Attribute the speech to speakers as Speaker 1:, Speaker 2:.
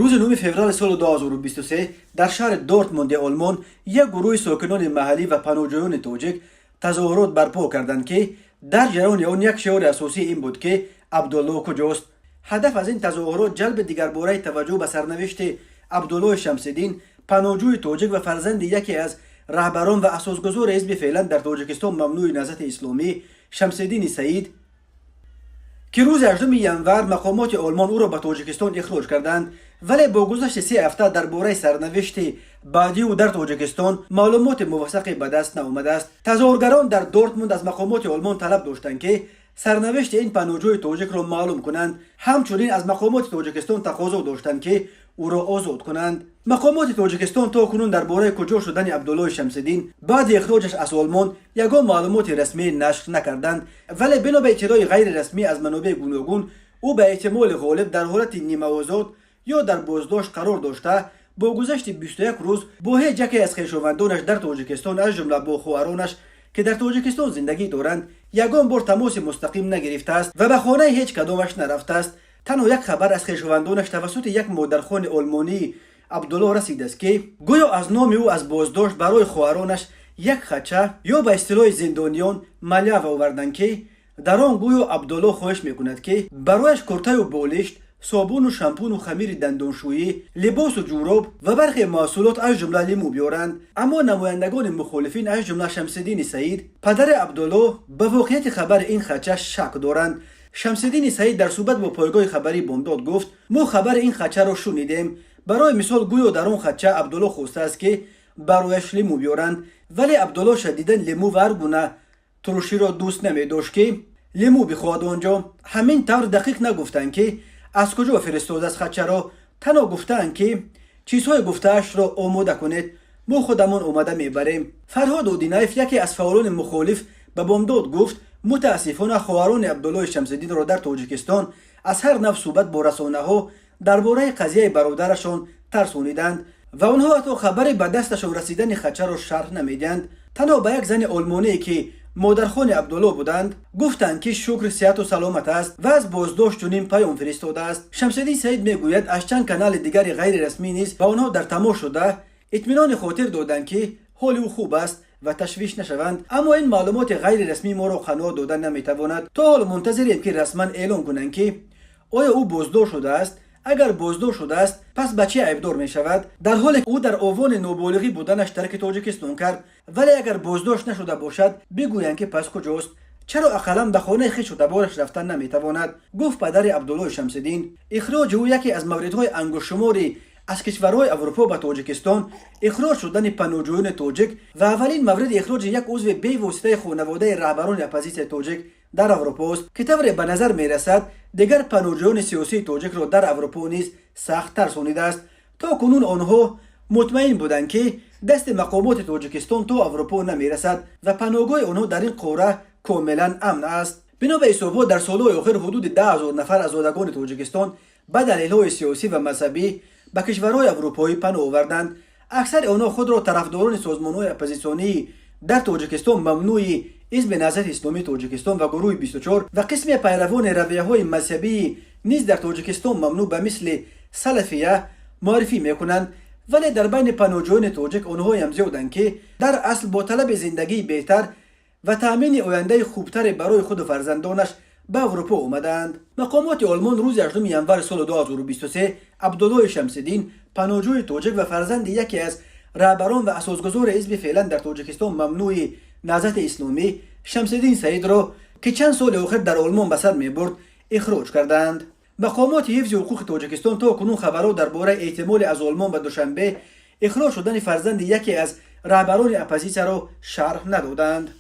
Speaker 1: روز 9 فوریه سال 2023 در شهر دورتموند آلمان یک گروه ساکنان محلی و پناهجویان تاجیک تظاهرات برپا کردند که در جریان آن یک شعار اساسی این بود که عبدالله کجاست. هدف از این تظاهرات جلب دیگرباره توجه به سرنوشت عبدالله شمس‌الدین، پناهجوی تاجیک و فرزند یکی از رهبران و اساسگذار حزب فعلا در تاجیکستان ممنوع نهضت اسلامی، شمس‌الدین سعید، که روز 18 ژانویه مقامات آلمان او را به تاجیکستان اخراج کردند، ولی با گذشت 3 هفته درباره سرنوشت بعدی او در تاجیکستان معلومات موثقی به دست نیامده است. تظاهرگران در دورتموند از مقامات آلمان طلب داشتند که سرنوشت این پناهجوی تاجیک را معلوم کنند. همچنین از مقامات تاجیکستان تقاضا داشتند که او را آزاد کنند. مقامات تاجیکستان تا کنون درباره کجا شدن عبدالله شمس‌الدین بعد اخراجش از آلمان یگان معلومات رسمی نشر نکردند، ولی بنا به اطلاع غیر رسمی از منابع گوناگون او به احتمال غالب در حالت نیمه آزاد یا در بازداشت قرار داشته با گذشت 21 روز با هیچ یکی از خویشاوندانش در تاجیکستان از جمله با خواهرانش که در تاجیکستان زندگی دارند یگان بار تماس مستقیم نگرفته است و به خانه هیچ کدامش نرفته است. تنها یک خبر از خویشاوندانش توسط یک مادرخوان آلمانی عبدالله رسیده است که گویا از نام او از بازداشت برای خواهرانش یک خطچه یا به اصطلاح زندانیان ملیه آوردند که در آن گویا عبدالله خواهش میکند که برایش کرته و بالشت، صابون و شامپون و خمیر دندانشویی، لباس و جوراب و برخی محصولات از جمله لیمو بیارند. اما نمایندگان مخالفین از جمله شمس‌الدین سعید پدر عبدالله به واقعیت خبر این خطچه شک دارند. شمس‌الدین سعید در صحبت با پایگاه خبری بامداد گفت ما خبر این خطچه را شنیدیم. برای مثال گویا در آن خطچه عبدالله خواسته است که برایش لیمو بیارند، ولی عبدالله شدیداً لیمو و هر گونه ترشی را دوست نمی‌داشت که لیمو بخواهد آنجا. همین طور دقیق نگفتند که از کجا فرستاده از خطچه را، تنها گفتند که چیزهای گفته‌اش را آماده کنید، ما خودمان آماده میبریم. فرهاد اودینایف یکی از فعالان مخالف به بامداد گفت متاسفانه خواهران عبدالله شمس‌الدین را در تاجیکستان از هر نوع صحبت با رسانه‌ها درباره قضیه برادرشان ترسانیدند و آنها حتی خبر به دستشان رسیدن خطچه را شرح نمیدند. تنها به یک زن آلمانی که مادرخوان عبدالله بودند گفتند که شکر صحت و سلامت است و از بازداشت چنین پیام فرستاده است. شمس‌الدین سعید میگوید از چند کانال دیگر غیر رسمی نیز با آنها در تماس شده اطمینان خاطر دادند که حال او خوب است و تشویش نشوند، اما این معلومات غیر رسمی ما را قناع دادن نمیتواند. تا حال منتظریم که رسما اعلام کنند که آیا او بازداشت شده است. اگر بازداشت شده است پس به چه عیبدار می شود، در حالی که او در آوان نابالغی بودنش ترک تاجیکستان کرد. ولی اگر بازداشت نشده باشد بگویند که پس کجاست، چرا اقلا به خانه خویش و تبارش رفتن نمیتواند. گفت پدر عبدالله شمس‌الدین اخراج او یکی از موردهای انگشت شماری از کشورهای اروپا به تاجیکستان اخراج شدن پناهجویان تاجیک و اولین مورد اخراج یک عضو بی‌واسطه خانواده رهبران اپوزیسیون تاجیک در اروپا است که طور به نظر میرسد دیگر پناهجویان سیاسی تاجیک را در اروپا نیز سخت ترسانیده است. تا کنون آنها مطمئن بودند که دست مقامات تاجیکستان تا اروپا نمیرسد و پناهگاه آنها در این قاره کاملا امن است. بنا به حسابات در سالهای آخر حدود 10,000 نفر از زادگان تاجیکستان به دلایل سیاسی و مذهبی به کشورهای اروپایی پناه آوردند. اکثر آنها خود را طرفداران سازمان‌های اپوزیسیونی در تاجیکستان ممنوع حزب نهضت اسلامی تاجیکستان و گروه 24 و قسم پیروان رویه‌های مذهبی نیز در تاجیکستان ممنوع به مثل سلفیه معرفی میکنند. ولی در بین پناهجویان تاجیک آنها هم زیادند که در اصل با طلب زندگی بهتر و تامین آینده خوبتر برای خود و فرزندانش به اروپا آمدند. مقامات آلمان روز 18 ژانویه سال 2023 عبدالله شمس‌الدین، پناهجوی تاجیک و فرزند یکی از رهبران و اساسگذار حزب فعلا در تاجیکستان ممنوع نهضت اسلامی، شمس‌الدین سعید را که چند سال آخر در آلمان به سر میبرد اخراج کردند. مقامات حفظ حقوق تاجیکستان تا کنون خبرها درباره احتمال از آلمان به دوشنبه اخراج شدن فرزند یکی از رهبران اپوزیسیون را شرح ندادند.